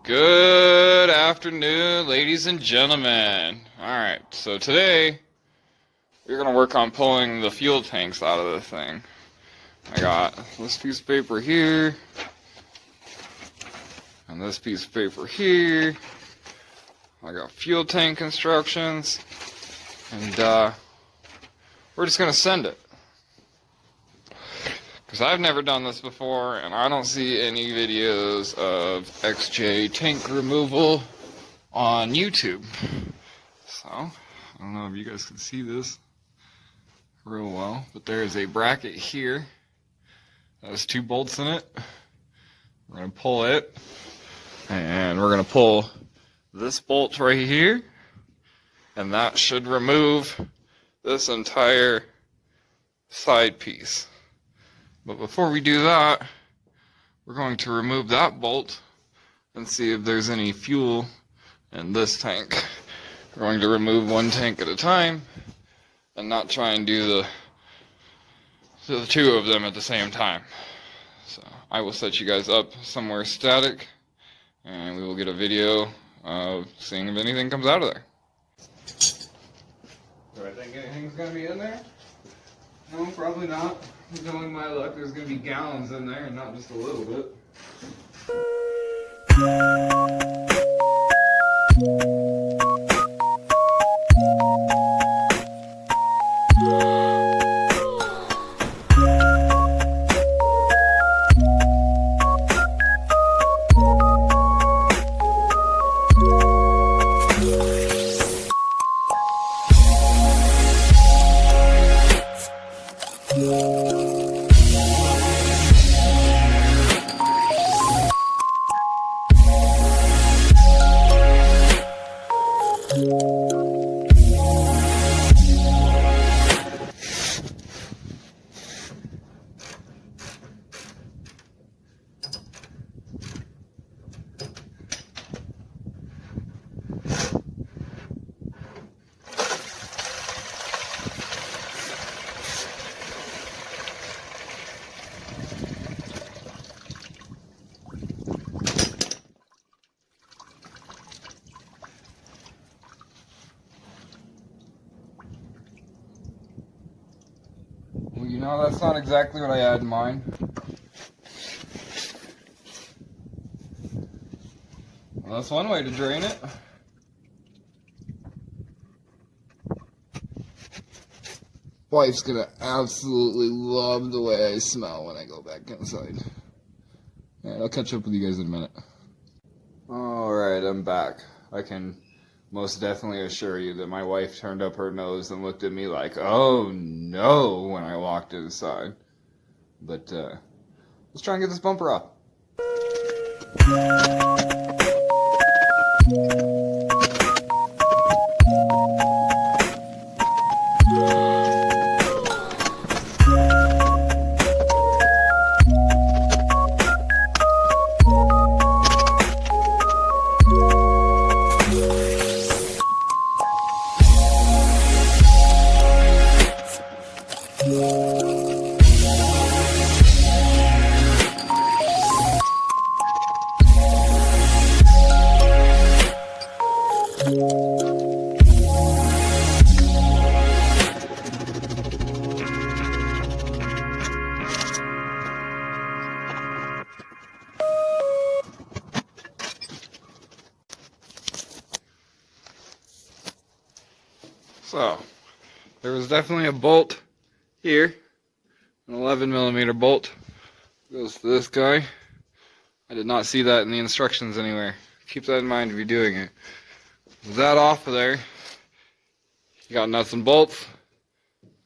Good afternoon, ladies and gentlemen. Alright, so today we're going to work on pulling the fuel tanks out of the thing. I got this piece of paper here, and this piece of paper here. I got fuel tank instructions, and we're just going to send it. Because I've never done this before, and I don't see any videos of XJ tank removal on YouTube. So, I don't know if you guys can see this real well, but there is a bracket here that has 2 bolts in it. We're going to pull it, and we're going to pull this bolt right here, and that should remove this entire side piece. But before we do that, we're going to remove that bolt and see if there's any fuel in this tank. We're going to remove one tank at a time and not try and do the 2 of them at the same time. So I will set you guys up somewhere static, and we will get a video of seeing if anything comes out of there. Do I think anything's going to be in there? No, probably not. Knowing my luck, there's going to be gallons in there and not just a little bit. Well, you know, that's not exactly what I had in mind. Well, that's one way to drain it. Wife's gonna absolutely love the way I smell when I go back inside. And I'll catch up with you guys in a minute. Alright, I'm back. I can most definitely assure you that my wife turned up her nose and looked at me like, oh no, when I walked inside. But let's try and get this bumper off. So, there was definitely a bolt here, an 11mm bolt. Goes to this guy. I did not see that in the instructions anywhere. Keep that in mind if you're doing it. With that off of there, you got nuts and bolts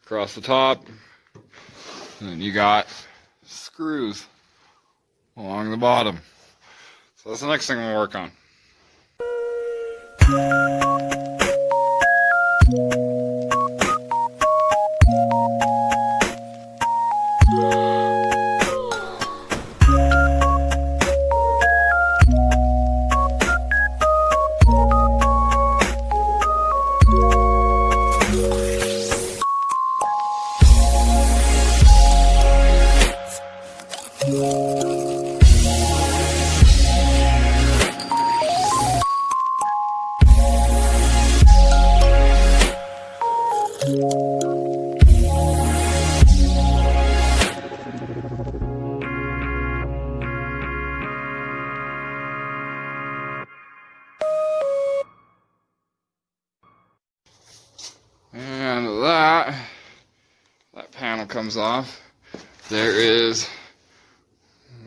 across the top, and then you got screws along the bottom. So that's the next thing we'll work on. comes off, there is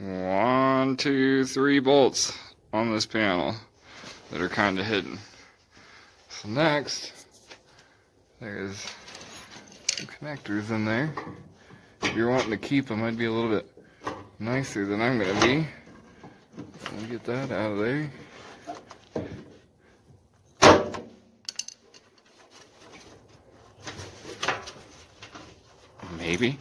1, 2, 3 bolts on this panel that are kind of hidden. So next, there's some connectors in there. If you're wanting to keep them, I'd be a little bit nicer than I'm going to be. Let me get that out of there. Maybe.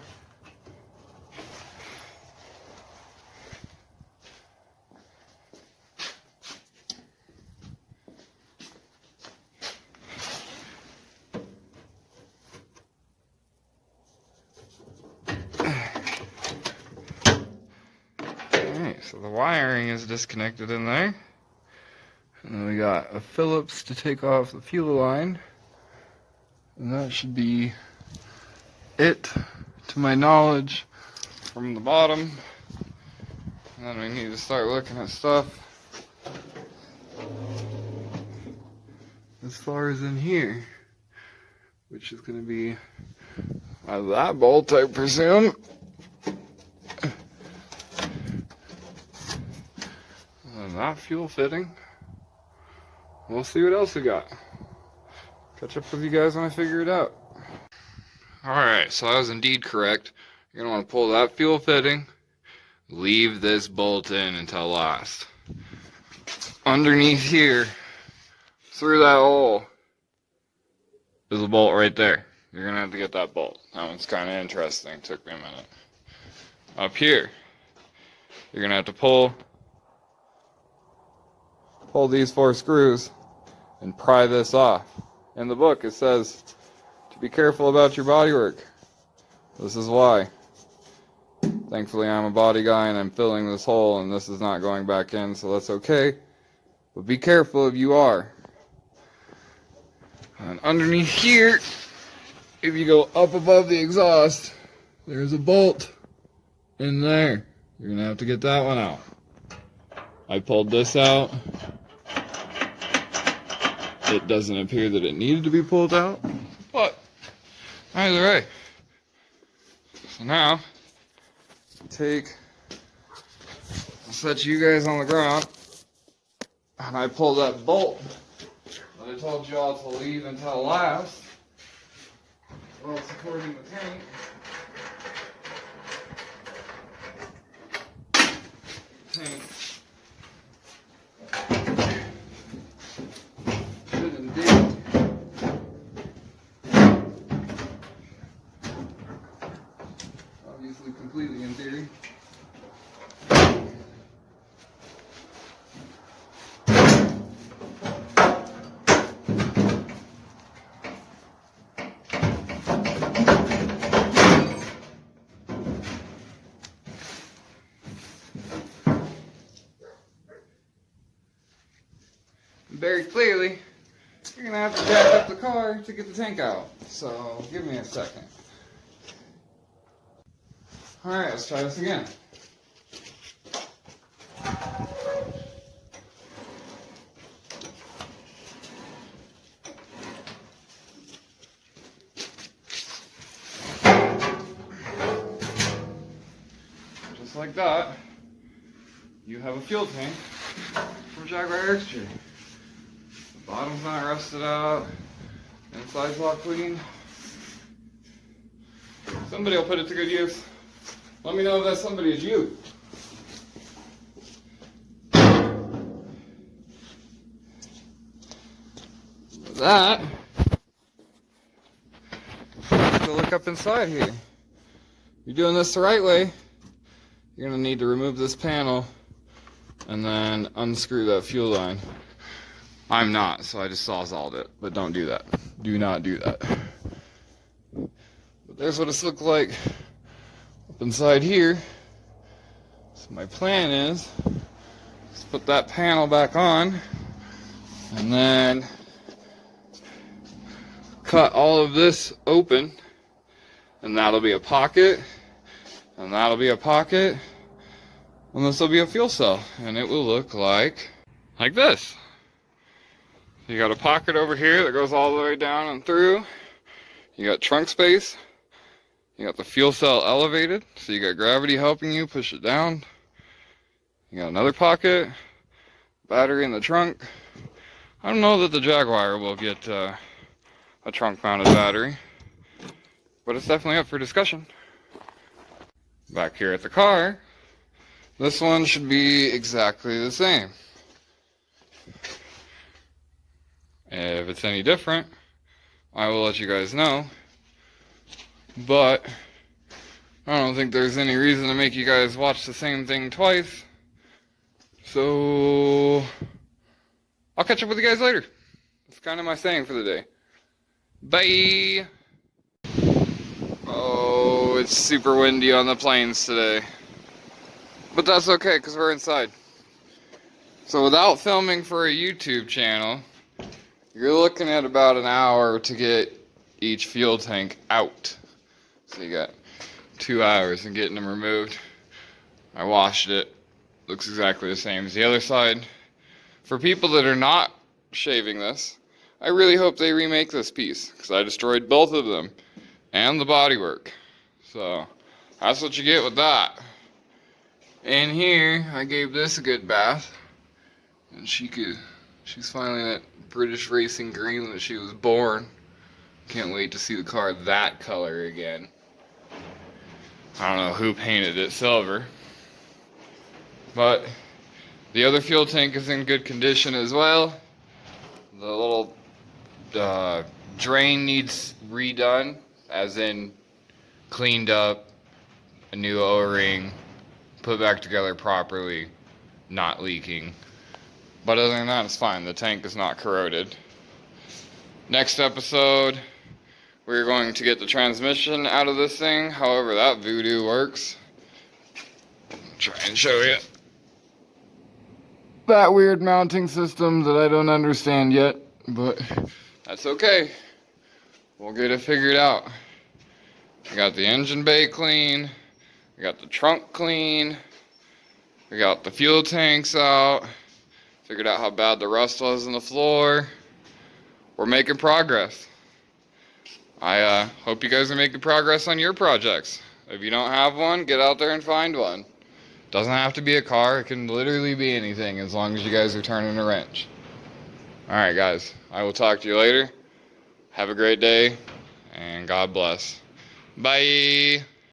Alright, so the wiring is disconnected in there. And then we got a Phillips to take off the fuel line. And that should be it, to my knowledge, from the bottom. And then we need to start looking at stuff as far as in here, which is going to be that bolt, I presume. And that fuel fitting. We'll see what else we got. Catch up with you guys when I figure it out. Alright, so I was indeed correct. You're going to want to pull that fuel fitting, leave this bolt in until last. Underneath here, through that hole, is a bolt right there. You're going to have to get that bolt. That one's kind of interesting. It took me a minute. Up here, you're going to have to pull these 4 screws and pry this off. In the book it says, be careful about your bodywork. This is why. Thankfully I'm a body guy and I'm filling this hole and this is not going back in, so that's okay. But be careful if you are. And underneath here, if you go up above the exhaust, there's a bolt in there. You're going to have to get that one out. I pulled this out. It doesn't appear that it needed to be pulled out, but either way. So now, I'll set you guys on the ground, and I pull that bolt that I told you all to leave until last. Well, it's supporting the tank. Should indeed. Obviously completely in theory. Very clearly, you're going to have to jack up the car to get the tank out. So, give me a second. Alright, let's try this again. Just like that, you have a fuel tank from Jaguar XJ. The bottom's not rusted out, inside's all clean. Somebody will put it to good use. Let me know if that somebody is you. With that, let's go look up inside here. You're doing this the right way. You're going to need to remove this panel and then unscrew that fuel line. I'm not, so I just sawzalled it, but don't do that. Do not do that. But there's what it's looked like up inside here. So my plan is, let's put that panel back on, and then cut all of this open, and that'll be a pocket, and that'll be a pocket, and this will be a fuel cell, and it will look like this. You got a pocket over here that goes all the way down and through. You got trunk space. You got the fuel cell elevated, so you got gravity helping you push it down. You got another pocket, battery in the trunk. I don't know that the Jaguar will get a trunk-mounted battery, but it's definitely up for discussion. Back here at the car, this one should be exactly the same. If it's any different, I will let you guys know. But I don't think there's any reason to make you guys watch the same thing twice. So I'll catch up with you guys later. That's kind of my saying for the day. Bye! Oh, it's super windy on the plains today. But that's okay, because we're inside. So without filming for a YouTube channel, you're looking at about an hour to get each fuel tank out. So you got 2 hours in getting them removed. I washed it. Looks exactly the same as the other side. For people that are not shaving this, I really hope they remake this piece, because I destroyed both of them and the bodywork. So that's what you get with that. In here, I gave this a good bath, and she's finally that British racing green that she was born. Can't wait to see the car that color again. I don't know who painted it silver, but the other fuel tank is in good condition as well. The little drain needs redone, as in cleaned up, a new O-ring, put back together properly, not leaking. But other than that, it's fine. The tank is not corroded. Next episode, we're going to get the transmission out of this thing. However that voodoo works. Try and show you that weird mounting system that I don't understand yet, but that's okay. We'll get it figured out. I got the engine bay clean. I got the trunk clean. We got the fuel tanks out. Figured out how bad the rust was in the floor. We're making progress. I hope you guys are making progress on your projects. If you don't have one, get out there and find one. Doesn't have to be a car. It can literally be anything as long as you guys are turning a wrench. Alright guys, I will talk to you later. Have a great day, and God bless. Bye!